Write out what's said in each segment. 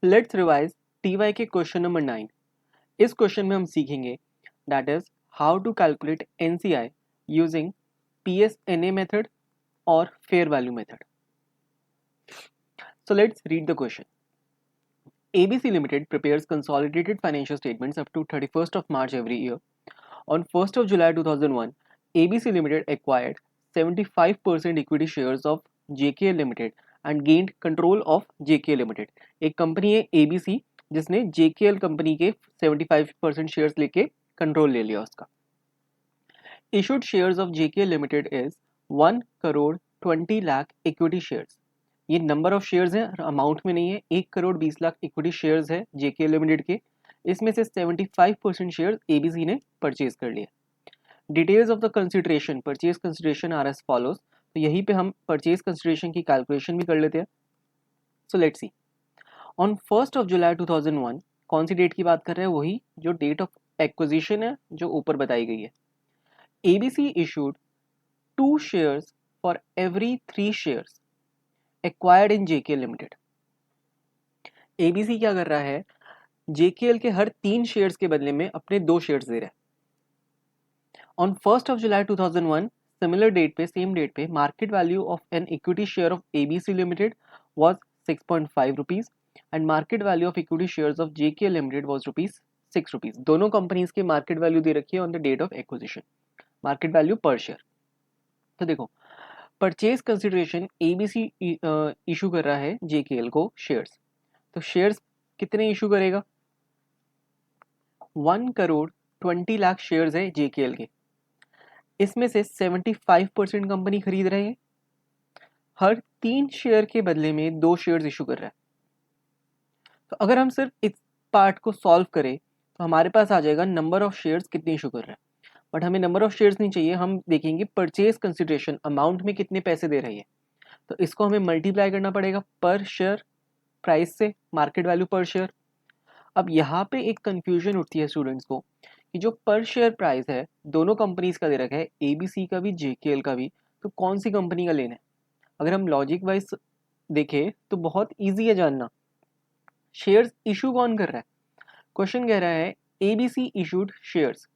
Let's revise TY के question number 9। इस क्वेश्चन में हम सीखेंगे that is how to calculate NCI using PSNA method और fair value method. So let's read the question. ABC Limited prepares consolidated financial statements up to 31st of March every year. On 1st of July 2001, ABC Limited acquired 75% equity shares of JKL Limited and gained control of JKL Limited. एक company है ABC जिसने JKL company के 75% shares लेके control ले लिया उसका. Issued shares of JKL Limited is 1 crore 20 lakh equity shares. ये number of shares हैं, अमाउंट में नहीं है. 1 करोड़ 20 लाख इक्विटी शेयर्स है JKL लिमिटेड के. इसमें से 75% शेयर्स ABC ने परचेज कर लिया. Details of the consideration, purchase consideration are as follows. तो यहीं पे हम परचेज कंसिडरेशन की कैलकुलेशन भी कर लेते हैं. So let's see. On 1st of July 2001 कौन सी डेट की बात कर रहे हैं? वही जो डेट ऑफ एक्विजिशन है जो ऊपर बताई गई है. ABC issued 2 shares for every 3 shares acquired in JKL limited. ABC क्या कर रहा है? JKL के हर 3 शेयर्स के बदले में अपने 2 शेयर्स दे रहा है. On 1st of July 2001 similar date पे, सेम डेट पे, market value of an equity share of ABC limited was 6.5 rupees and market value of equity shares of JKL limited was rupees 6 rupees. दोनों companies के market value दे रखी है on the date of acquisition, market value per share. तो देखो, purchase consideration ABC issue कर रहा है JKL को शेयर्स. तो शेयर्स कितने इशू करेगा? 1 करोड़ 20 लाख शेयर्स है JKL के. इसमें से 75% कंपनी खरीद रहे हैं. हर 3 शेयर के बदले में 2 शेयर्स इशू कर रहा है. तो अगर हम सिर्फ इस पार्ट को सॉल्व करें तो हमारे पास आ जाएगा नंबर ऑफ शेयर्स कितने इशू कर रहा है. बट हमें नंबर ऑफ शेयर्स नहीं चाहिए, हम देखेंगे परचेज कंसिडरेशन अमाउंट में कितने पैसे दे रही है. तो इसको हमें मल्टीप्लाई करना पड़ेगा पर शेयर प्राइस से, मार्केट वैल्यू पर शेयर. अब यहाँ पे एक कंफ्यूजन उठती है स्टूडेंट्स को कि जो पर शेयर प्राइस है दोनों कंपनीज का दे रखा है, ABC का भी JKL का भी, तो कौन सी कंपनी का लेना है? अगर हम लॉजिक वाइज देखें तो बहुत इजी है जानना. शेयर्स इशू कौन कर रहा है? क्वेश्चन कह रहा है ABC इशूड शेयर्स.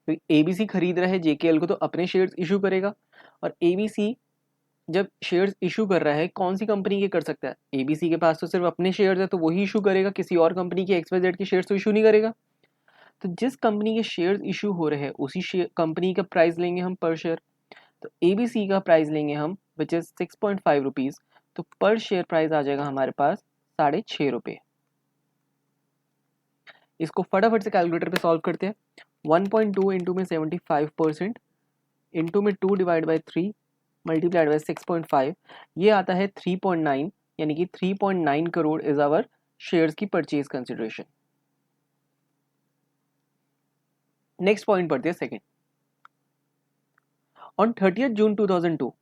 तो ABC खरीद रहा है JKL को तो अपने शेयर्स इशू करेगा. और ABC जब शेयर्स इशू कर रहा है कौन सी कंपनी के कर सकता है? ABC के पास तो सिर्फ अपने शेयर्स है तो वही इशू करेगा, किसी और कंपनी के XYZ के शेयर्स तो इशू नहीं करेगा. तो जिस कंपनी के शेयर्स इशू हो रहे हैं उसी कंपनी का प्राइस लेंगे हम पर शेयर. तो ABC का प्राइस लेंगे हम विच इज 6.5 रुपीज. तो पर शेयर प्राइस आ जाएगा हमारे पास 6.5 रुपये. इसको फटाफट से कैलकुलेटर पे सॉल्व करते हैं. 1.2 इंटू में 75% इंटू में 2 डिवाइड बाई 3 मल्टीप्लाइड बाई 6.5, ये आता है 3.9, यानी कि 3.9 करोड़ इज आवर शेयर्स की परचेज कंसिडरेशन. नेक्स्ट पॉइंट पढ़ते हैं second. On 30th June 2002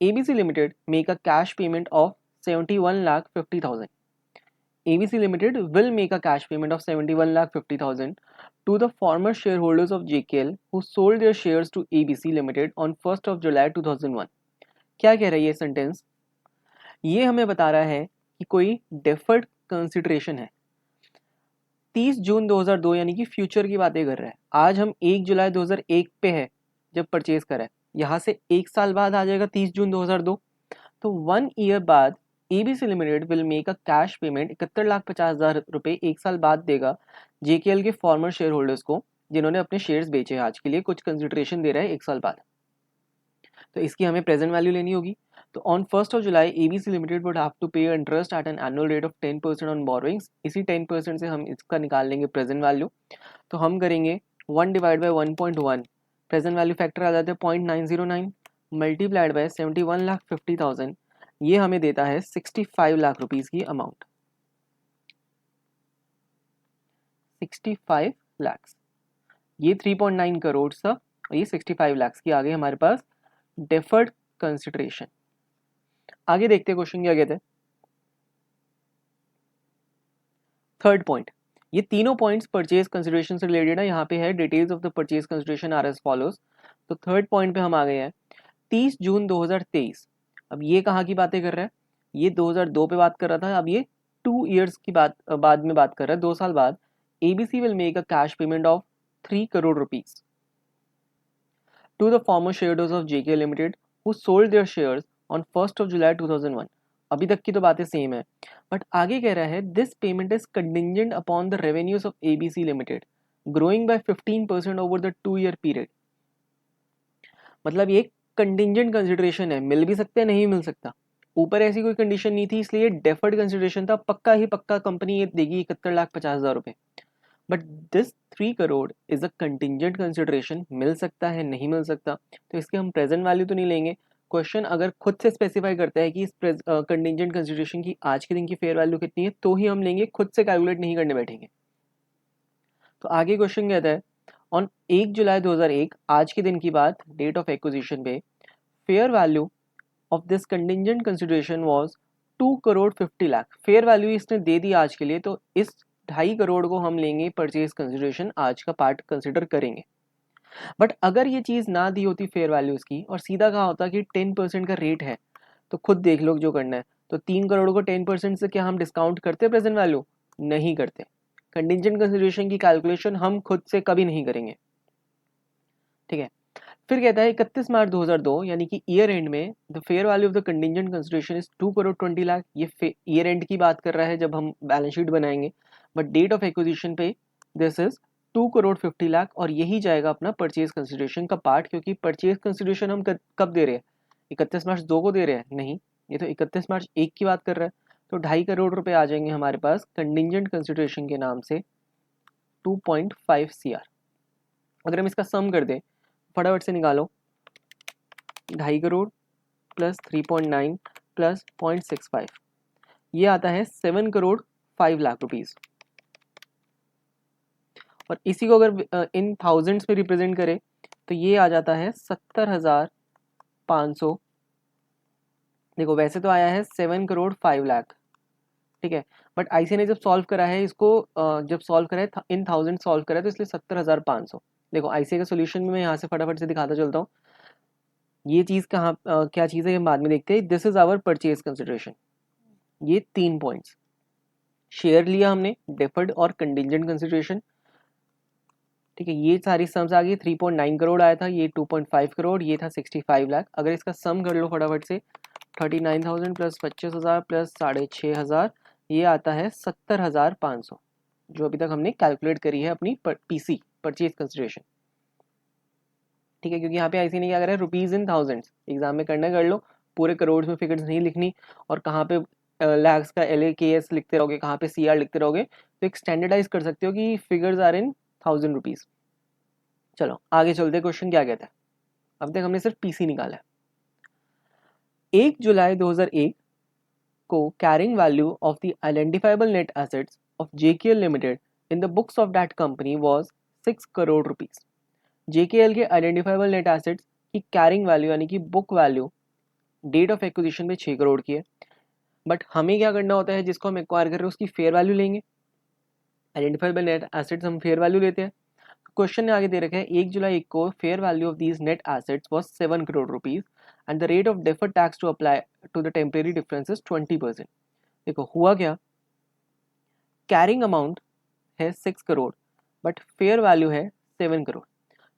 ABC Limited make a cash payment of 71,50,000. ABC Limited will make a cash payment of 71,50,000 to the former shareholders of JKL who sold their shares to ABC Limited on 1st of July 2001. क्या कह रही है sentence? ये हमें बता रहा है कि कोई डेफर्ड कंसिडरेशन है. 30 जून 2002 यानी कि फ्यूचर की बातें कर रहा है. आज हम 1 जुलाई 2001 पे है जब परचेज करा है. यहाँ से 1 साल बाद आ जाएगा 30 जून 2002. तो 1 ईयर बाद ABC limited will make a cash payment 71,50,000 रुपये 1 साल बाद देगा JKL के फॉर्मर शेयर होल्डर्स को जिन्होंने अपने शेयर्स बेचे हैं. आज के लिए कुछ कंसिडरेशन दे रहा है 1 साल बाद. तो इसकी हमें प्रेजेंट वैल्यू लेनी होगी. तो on 1st of July ABC limited would have to pay interest at an annual rate of 10% on borrowings. इसी 10% से हम इसका निकाल लेंगे प्रेजेंट वैल्यू. तो हम करेंगे 1 divide by 1.1, present value factor आ जाते हैं 0.909 मल्टीप्लाइड बाय 71,50,000. ये हमें देता है 65 लाख रुपीस की अमाउंट. 65 लाख. ये 3.9 करोड़ था और ये 65 लाख की आ गई हमारे पास डेफर्ड कंसिडरेशन. आगे देखते हैं क्वेश्चन क्या कहते हैं. Third point. ये तीनों पॉइंट्स परचेज कंसिडरेशन से रिलेटेड है. यहाँ पे है details of the purchase consideration are as follows. तो थर्ड पॉइंट पे हम आ गए हैं 30 जून 2023. अब ये कहाँ की बातें कर रहा है? ये 2002 पे बात कर रहा था. अब ये 2 years की बाद में बात कर रहा है, 2 साल बाद ABC will make a cash payment of 3 crore rupees to the former shareholders of JK Limited who sold their shares on 1st of July 2001. अभी तक की तो बातें सेम है, बट आगे कह रहा है this payment is contingent upon the revenues of ABC Limited growing by 15% over the 2-year period. मतलब ये कंटिंजेंट कंसिडरेशन है, मिल भी सकता है नहीं मिल सकता, ऊपर ऐसी कोई कंडीशन नहीं थी, इसलिए डेफर्ड कंसिडरेशन था, पक्का ही पक्का कंपनी ये देगी 71,50,000 रुपए। But this 3 crore is a contingent consideration, मिल सकता है नहीं मिल सकता, तो इसके हम प्रेजेंट वैल्यू तो नहीं लेंगे। क्वेश्चन अगर खुद से स्पेसिफाई करता है कि इस कंटिंजेंट कंसिडरेशन की आज के दिन की फेयर वैल्यू कितनी है तो ही हम लेंगे, खुद से कैलकुलेट नहीं करने बैठेंगे। तो आगे क्वेश्चन कहता है ऑन 1 जुलाई 2001, आज के दिन की बात, डेट ऑफ एक्विजिशन पे, fair value of this contingent consideration was 2 crore 50 lakh. Fair value इसने दे दी आज के लिए, तो इस 2.5 करोड़ को हम लेंगे परचेज कंसिडरेशन, आज का पार्ट कंसिडर करेंगे। बट अगर ये चीज़ ना दी होती फेयर वैल्यू इसकी और सीधा कहा होता कि 10% का रेट है, तो खुद देख लो जो करना है। तो 3 करोड़ को 10% से क्या हम डिस्काउंट करते प्रेजेंट वैल्यू? नहीं करते। कंटिंजेंट कंसिडरेशन की कैलकुलेशन हम खुद से कभी नहीं करेंगे, ठीक है। फिर कहता है 31 मार्च 2002 यानी कि ईयर एंड में the fair value of the contingent consideration is 2 crore 20 lakh. ये ईयर एंड की बात कर रहा है जब हम बैलेंस शीट बनाएंगे, बट डेट ऑफ एक्विजिशन पे दिस इज 2 करोड़ 50 लाख, और यही जाएगा अपना परचेज कंसिडरेशन का पार्ट, क्योंकि परचेज कंसिडरेशन हम कब दे रहे हैं? 31 मार्च 2 को दे रहे हैं? नहीं, ये तो 31 मार्च 1 की बात कर रहा है। तो 2.5 करोड़ रुपए आ जाएंगे हमारे पास कंटिंजेंट कंसिडरेशन के नाम से, 2.5 CR। अगर हम इसका सम कर दें, फटाफट से निकालो, 2.5 करोड़ प्लस 3.9 प्लस 0.65, ये आता है 7 करोड़ 5 लाख रुपीस। और इसी को अगर इन थाउजेंड्स में रिप्रेजेंट करें तो ये आ जाता है 70,500। देखो वैसे तो आया है 7 करोड़ 5 लाख, ठीक है, बट आईसी ने जब सॉल्व करा है इसको, जब सॉल्व करा है इन थाउजेंड सॉल्व करा है, तो इसलिए 70,500। देखो आईसी का सोल्यूशन में मैं यहाँ से फटाफट से दिखाता चलता हूँ। ये चीज़ कहाँ क्या चीज़ है ये बाद में देखते हैं। This is our purchase consideration, ये 3 पॉइंट्स, शेयर लिया हमने, डेफर्ड और कंटिंजेंट कंसिडरेशन, ठीक है। ये सारी सम्स आ गई, 3.9 करोड़ आया था, ये 2.5 करोड़, ये था 65 लाख। अगर इसका सम कर लो फटाफट से, 39,000 प्लस 25,000 प्लस 6,500, ये आता है 70,500, जो अभी तक हमने कैलकुलेट करी है अपनी पीसी परचेज कंसिडरेशन, ठीक है। क्योंकि यहाँ पे आईसी ने क्या करा है, रुपीज इन थाउजेंड्स, एग्जाम में करना कर लो, पूरे करोड़ में फिगर्स नहीं लिखनी, और कहाँ पे लैक्स का LAKS लिखते रहोगे, कहाँ पे CR लिखते रहोगे, तो एक स्टैंडर्डाइज कर सकते हो कि फिगर्स आर इन 1000 रुपीज। चलो आगे चलते, क्वेश्चन क्या कहता है। अब तक हमने सिर्फ पीसी निकाला है। 1 जुलाई 2001 को carrying value of the identifiable net assets of JKL limited in the books of that company was 6 crore rupees. JKL के आइडेंटिफाइबल नेट एसेट्स की कैरिंग वैल्यू यानी कि book value date of acquisition में 6 करोड़ की है, बट हमें क्या करना होता है, जिसको हम एक्वायर कर रहे हैं उसकी फेयर वैल्यू लेंगे। आइडेंटिफाइबल नेट एसेट्स हम फेयर वैल्यू लेते हैं। क्वेश्चन ने आगे दे रखा है 1 जुलाई 1 को fair value of these net assets was 7 crore rupees and the rate of deferred tax to apply to the temporary difference is 20%। देखो हुआ क्या, कैरिंग अमाउंट है 6 करोड़ बट फेयर वैल्यू है 7 करोड़,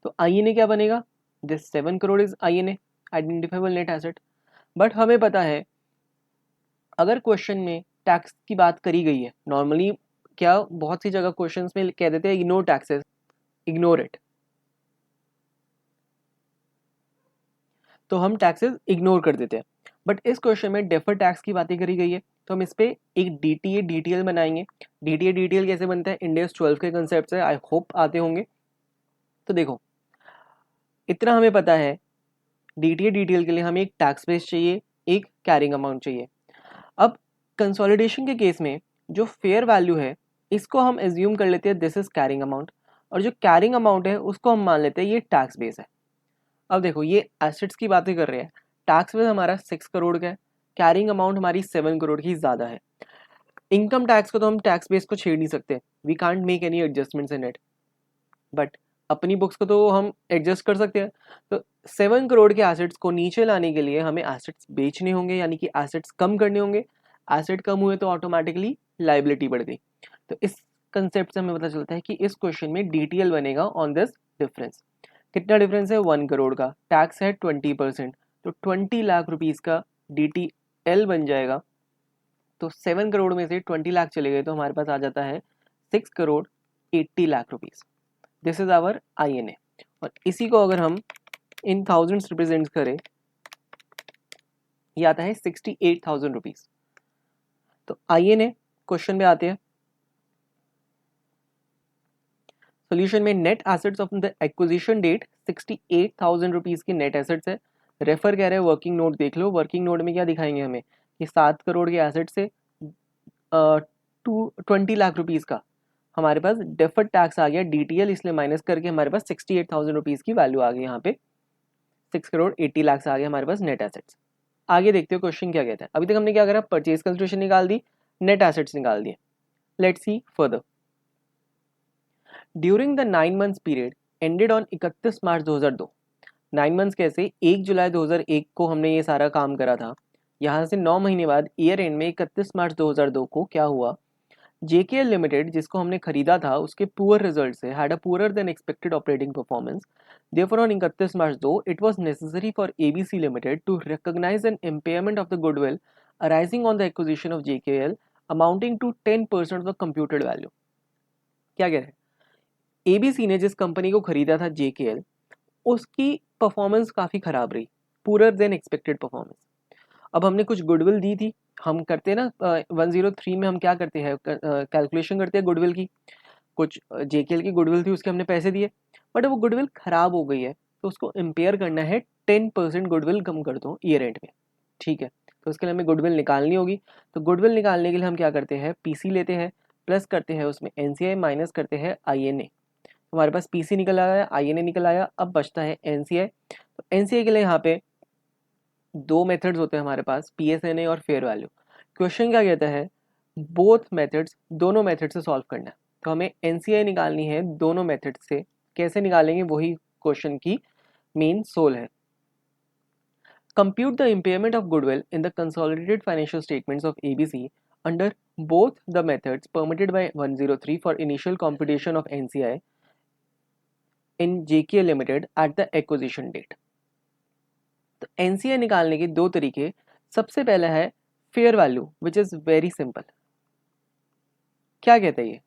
तो INA क्या बनेगा, this 7 crore is INA, identifiable net asset. But हमें पता है अगर क्वेश्चन में टैक्स की बात करी गई है, नॉर्मली क्या बहुत सी जगह क्वेश्चंस में कह देते हैं इग्नोर टैक्सेस, इग्नोर इट, तो हम टैक्सेस इग्नोर कर देते हैं। बट इस क्वेश्चन में डेफर टैक्स की बातें करी गई है, तो हम इस पे एक DTA DTL बनाएंगे। DTA DTL कैसे बनता है, इंडेक्स 12 के कंसेप्ट से, आई होप आते होंगे। तो देखो इतना हमें पता है, DTA DTL के लिए हमें एक टैक्स बेस चाहिए, एक कैरिंग अमाउंट चाहिए। अब कंसोलिडेशन के केस में जो फेयर वैल्यू है इसको हम एज्यूम कर लेते हैं दिस इज कैरिंग अमाउंट, और जो कैरिंग अमाउंट है उसको हम मान लेते हैं ये टैक्स बेस है। अब देखो ये एसेट्स की बातें कर रहे हैं, टैक्स बेस हमारा 6 करोड़ का है, कैरिंग अमाउंट हमारी 7 करोड़ की ज़्यादा है। इनकम टैक्स को तो हम टैक्स बेस को छेड़ नहीं सकते, we can't make any adjustments in it, but अपनी बुक्स को तो हम एडजस्ट कर सकते हैं। तो 7 करोड़ के एसेट्स को नीचे लाने के लिए हमें एसेट्स बेचने होंगे, यानी कि एसेट्स कम करने होंगे। एसेट कम हुए तो ऑटोमेटिकली लाइबिलिटी बढ़ गई। तो इस कंसेप्ट से हमें पता चलता है कि इस क्वेश्चन में DTL बनेगा ऑन दिस डिफरेंस। कितना डिफरेंस है? 1 करोड़ का। टैक्स है 20%, तो 20 लाख रुपीज़ का DTL बन जाएगा। तो 7 करोड़ में से 20 लाख चले गए तो हमारे पास आ जाता है 6 crore 80 lakh rupees. This is our INA। और इसी को अगर हम इन थाउजेंड्स रिप्रेजेंट करें, ये आता है 68,000 रुपीज़। तो INA क्वेश्चन में आते हैं। सोल्यूशन में net assets of the acquisition date 68,000 rupees की नेट एसेट्स है। रेफर कह रहे हैं वर्किंग नोट देख लो। वर्किंग नोट में क्या दिखाएंगे हमें कि 7 करोड़ के एसेट से 20 लाख रुपीज़ का हमारे पास डेफर्ड टैक्स आ गया DTL, इसलिए माइनस करके हमारे पास 68,000 रुपीज़ की वैल्यू आ गई। यहाँ पे 6 करोड़ 80 लाख आ गया हमारे पास नेट एसेट्स। आगे देखते हो क्वेश्चन क्या कहता है। अभी तक हमने क्या करा, परचेज कंसिडरेशन निकाल दी, नेट एसेट्स निकाल दिए। Let's see further. During the 9 months period ended on 31 March 2002। 9 months कैसे? 1 जुलाई 2001 को हमने ये सारा काम करा था। यहाँ से 9 महीने बाद ईयर एंड में 31 मार्च 2002 को क्या हुआ, JKL लिमिटेड जिसको हमने खरीदा था उसके पुअर रिजल्ट से had a poor then expected operating performance. Therefore on 31 March 2 it was necessary for ABC limited to recognise an impairment of the goodwill arising on the acquisition of JKL amounting to 10% of the computed value. क्या कह रहे हैं, ABC ने जिस company को खरीदा था JKL, उसकी परफॉर्मेंस काफ़ी ख़राब रही, पुअर देन एक्सपेक्टेड परफॉर्मेंस। अब हमने कुछ गुडविल दी थी, हम करते हैं ना 103 में हम क्या करते हैं, कैलकुलेशन करते हैं गुडविल की। कुछ JKL की गुडविल थी, उसके हमने पैसे दिए, बट वो गुडविल ख़राब हो गई है तो उसको इम्पेयर करना है। 10% गुडविल कम कर दो ईयर एंड में, ठीक है। तो उसके लिए हमें गुडविल निकालनी होगी। तो गुडविल निकालने के लिए हम क्या करते हैं, PC लेते हैं, प्लस करते हैं उसमें NCI, माइनस करते हैं INA। हमारे पास PC निकल आया, INA निकल आया, अब बचता है NCI। तो NCI के लिए यहाँ पे दो मेथड्स होते हैं हमारे पास, PSNA और फेयर वैल्यू। क्वेश्चन क्या कहता है, बोथ मेथड्स, दोनों मेथड से सॉल्व करना है। तो हमें NCI निकालनी है दोनों मेथड से। कैसे निकालेंगे वही क्वेश्चन की मेन सोल है। Compute the impairment of goodwill in the consolidated financial statements of ABC under both the methods permitted by 103 for initial computation of NCI in JKL limited at the acquisition date. तो NCI निकालने के दो तरीके। सबसे पहला है fair value which is very simple. क्या कहते हैं ये,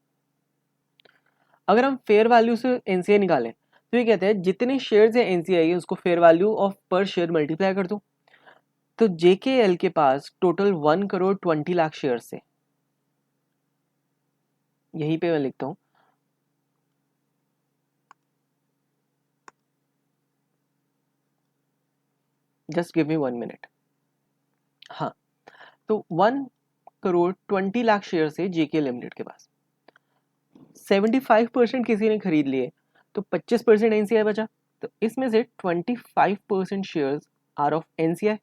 अगर हम फेयर वैल्यू से NCI निकालें तो ये कहते हैं जितने शेयर्स है NCI है उसको fair value of per share multiply कर दो। तो JKL के पास टोटल 1 करोड़ 20 लाख शेयर से, यहीं पे मैं लिखता हूं, जस्ट गिव मी 1 मिनट। हाँ, तो 1 करोड़ 20 लाख शेयर से JKL लिमिटेड के पास 75% किसी ने खरीद लिए तो 25% NCI बचा। तो इसमें से 25% shares are of NCI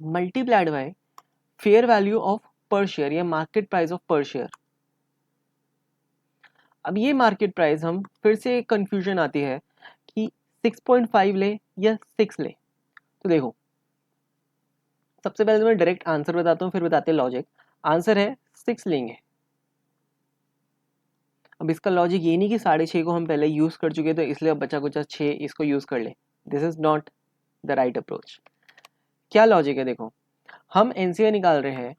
multiplied by fair value of per share या market price of per share. अब ये मार्केट प्राइस हम फिर से कंफ्यूजन आती है कि 6.5 ले या 6 ले। तो देखो, सबसे पहले तो मैं डायरेक्ट आंसर बताता हूँ, फिर बताते हैं लॉजिक। आंसर है 6 लेंगे। अब इसका लॉजिक ये नहीं कि 6.5 को हम पहले यूज कर चुके तो इसलिए अब बचा कुचा 6 इसको यूज कर ले। This is not the right approach. क्या लॉजिक है, देखो हम NCI निकाल रहे हैं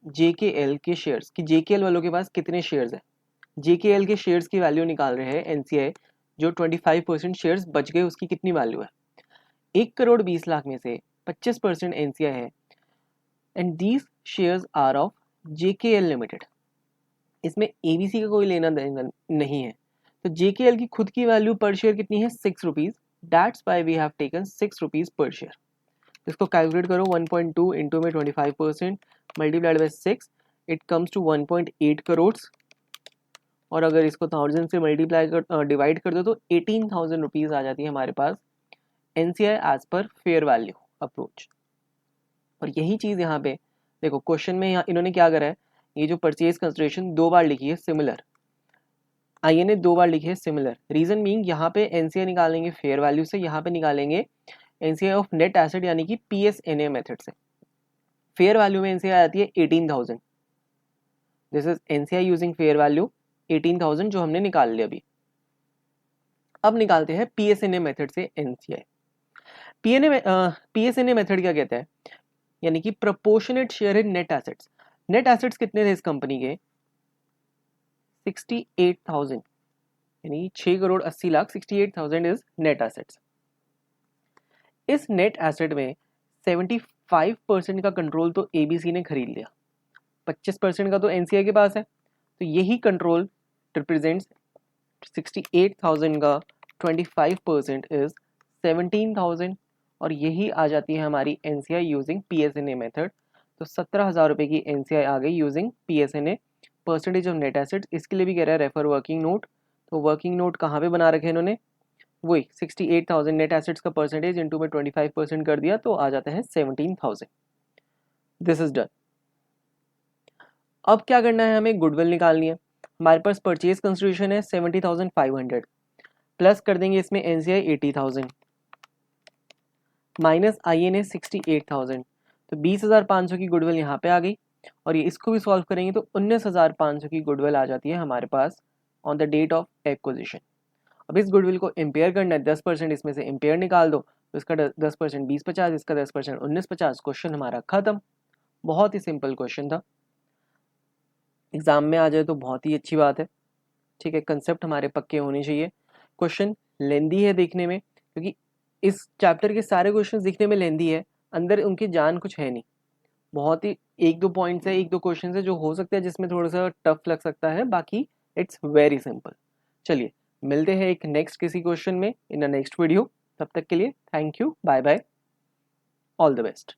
JKL के शेयर्स कि JKL वालों के पास कितने शेयर्स है। JKL के शेयर्स की वैल्यू निकाल रहे हैं NCI, जो 25% शेयर्स बच गए उसकी कितनी वैल्यू है। 1 करोड़ 20 लाख में से 25% NCI है and these shares are of JKL limited. इसमें ABC का कोई लेना देना नहीं है। तो JKL की खुद की वैल्यू पर शेयर कितनी है, 6 rupees. That's why we have taken 6 rupees per share. इसको कैलकुलेट करो, 1.2 इंटू में 25% multiplied by 6, it comes to 1.8 crore. और अगर इसको 1000 से मल्टीप्लाई कर डिवाइड कर दो तो 18,000 रुपीज़ आ जाती है हमारे पास NCI as per fair value approach. और यही चीज़ यहाँ पे देखो क्वेश्चन में यहाँ इन्होंने क्या करा है, ये जो परचेज कंसिडरेशन 2 बार लिखी है सिमिलर, INA 2 बार लिखी है सिमिलर। रीजन मीइंग यहाँ पे NCI निकालेंगे फेयर वैल्यू से, यहाँ पे निकालेंगे NCI ऑफ नेट एसेट यानी कि PSNA मेथड से। फेयर वैल्यू में एनसीआई आती है 18,000. This is NCI using fair value 18,000 जो हमने निकाल लिया अभी. अब निकालते हैं पीएसएनए मेथड से एनसीआई. पीएसएनए मेथड क्या कहता है, यानी कि proportionate share in net assets. Net assets कितने थे इस कंपनी के? 68,000, यानी 6,80,00,000. 68,000 इज नेट एसेट्स. इस नेट एसेट में 75% का कंट्रोल तो एबीसी ने खरीद लिया, 25% का तो एनसीआई के पास है. तो यही कंट्रोल रिप्रेजेंट्स 68,000 का 25% इज 17,000, और यही आ जाती है हमारी एनसीआई यूजिंग पीएसएनए मेथड. तो 17,000 रुपये की एनसीआई आ गई using PSNA. Percentage of net assets, इसके लिए भी कह रहा है रेफर वर्किंग नोट. तो वर्किंग नोट कहाँ पे बना रखे हैं इन्होंने? वही 68,000 नेट एसेट्स का परसेंटेज इनटू में 25% कर दिया तो आ जाता है 17,000. This is done. अब क्या करना है, हमें गुडविल निकालनी है. हमारे पास परचेज कंसिडरेशन है 70,500, प्लस कर देंगे इसमें एनसीआई 80,000 माइनस आईएन है 68,000. तो 20,500 की गुडविल यहाँ पे आ गई, और ये इसको भी सॉल्व करेंगे तो 19,500 की गुडविल आ जाती है हमारे पास on the date of acquisition. अब इस गुडविल को इम्पेयर करना है, 10% इसमें से इम्पेयर निकाल दो, तो इसका 10% 20,50, इसका 10% 19,50. क्वेश्चन हमारा खत्म. बहुत ही सिंपल क्वेश्चन था, एग्जाम में आ जाए तो बहुत ही अच्छी बात है. ठीक है, कंसेप्ट हमारे पक्के होने चाहिए. क्वेश्चन लेंदी है देखने में, क्योंकि इस चैप्टर के सारे क्वेश्चन दिखने में लेंदी है, अंदर उनकी जान कुछ है नहीं. बहुत ही एक दो पॉइंट्स है, एक दो क्वेश्चन है जो हो सकता है जिसमें थोड़ा सा टफ लग सकता है, बाकी इट्स वेरी सिंपल. चलिए मिलते हैं एक नेक्स्ट किसी क्वेश्चन में इन अ नेक्स्ट वीडियो. तब तक के लिए thank you, bye bye, all the best.